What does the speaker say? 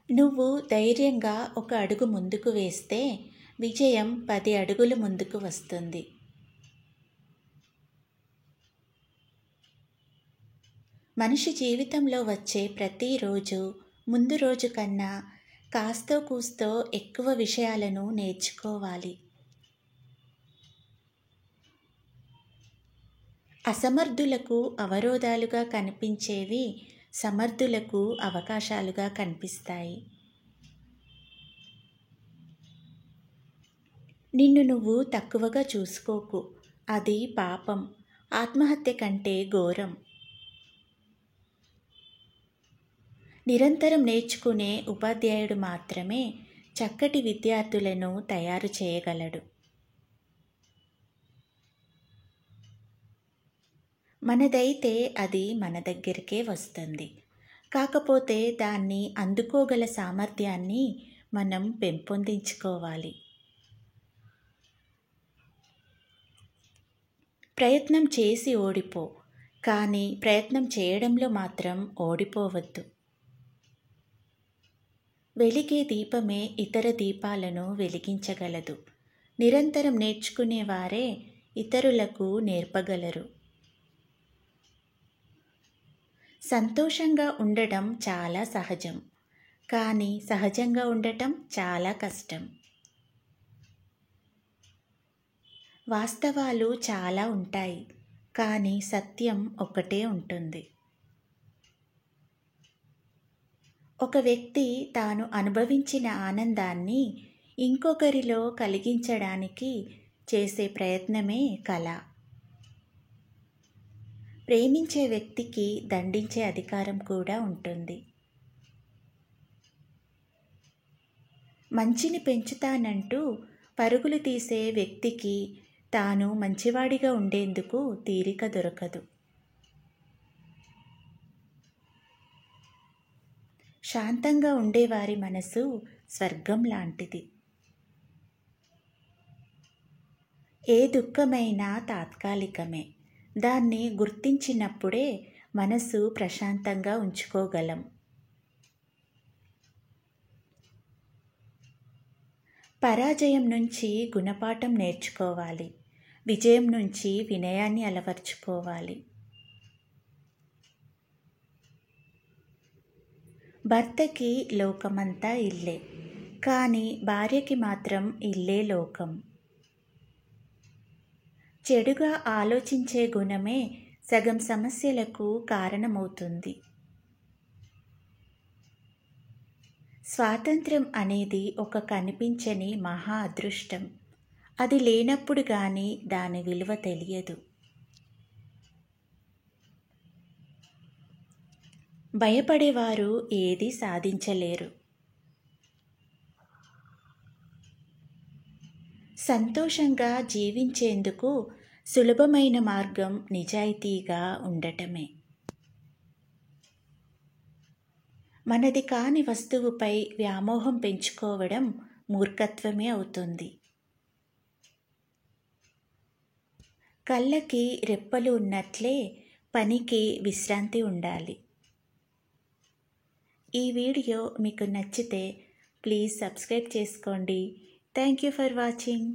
నువ్వు ధైర్యంగా ఒక అడుగు ముందుకు వేస్తే విజయం 10 అడుగులు ముందుకు వస్తుంది. మనిషి జీవితంలో వచ్చే ప్రతిరోజు ముందు రోజు కన్నా కాస్తో కూస్తో ఎక్కువ విషయాలను నేర్చుకోవాలి. అసమర్థులకు అవరోధాలుగా కనిపించేవి సమర్థులకు అవకాశాలుగా కనిపిస్తాయి. నిన్ను నువ్వు తక్కువగా చూసుకోకు, అది పాపం, ఆత్మహత్య కంటే ఘోరం. నిరంతరం నేర్చుకునే ఉపాధ్యాయుడు మాత్రమే చక్కటి విద్యార్థులను తయారు చేయగలడు. మనదైతే అది మన దగ్గరికే వస్తుంది. కాకపోతే దాన్ని అందుకోగల సామర్థ్యాన్ని మనం పెంపొందించుకోవాలి. ప్రయత్నం చేసి ఓడిపో, కానీ ప్రయత్నం చేయడంలో మాత్రం ఓడిపోవద్దు. వెలిగే దీపమే ఇతర దీపాలను వెలిగించగలదు. నిరంతరం నేర్చుకునేవారే ఇతరులకు నేర్పగలరు. సంతోషంగా ఉండటం చాలా సహజం, కానీ సహజంగా ఉండటం చాలా కష్టం. వాస్తవాలు చాలా ఉంటాయి, కానీ సత్యం ఒక్కటే ఉంటుంది. ఒక వ్యక్తి తాను అనుభవించిన ఆనందాన్ని ఇంకొకరిలో కలిగించడానికి చేసే ప్రయత్నమే కళ. ప్రేమించే వ్యక్తికి దండించే అధికారం కూడా ఉంటుంది. మంచిని పెంచుతానంటూ పరుగులు తీసే వ్యక్తికి తాను మంచివాడిగా ఉండేందుకు తీరిక దొరకదు. శాంతంగా ఉండేవారి మనసు స్వర్గం లాంటిది. ఏ దుఃఖమైనా తాత్కాలికమే. దాన్ని గుర్తించినప్పుడే మనసు ప్రశాంతంగా ఉంచుకోగలం. పరాజయం నుంచి గుణపాఠం నేర్చుకోవాలి. విజయం నుంచి వినయాన్ని అలవర్చుకోవాలి. భర్తకి లోకమంతా ఇల్లే, కానీ భార్యకి మాత్రం ఇల్లే లోకం. చెడుగా ఆలోచించే గుణమే సగం సమస్యలకు కారణమవుతుంది. స్వాతంత్ర్యం అనేది ఒక కనిపించని మహా అదృష్టం. అది లేనప్పుడు కానీ దాని విలువ తెలియదు. భయపడేవారు ఏదీ సాధించలేరు. సంతోషంగా జీవించేందుకు సులభమైన మార్గం నిజాయితీగా ఉండటమే. మనది కాని వస్తువుపై వ్యామోహం పెంచుకోవడం మూర్ఖత్వమే అవుతుంది. కళ్ళకి రెప్పలు ఉన్నట్లే పనికి విశ్రాంతి ఉండాలి. ఈ వీడియో మీకు నచ్చితే ప్లీజ్ సబ్స్క్రైబ్ చేసుకోండి. Thank you for watching.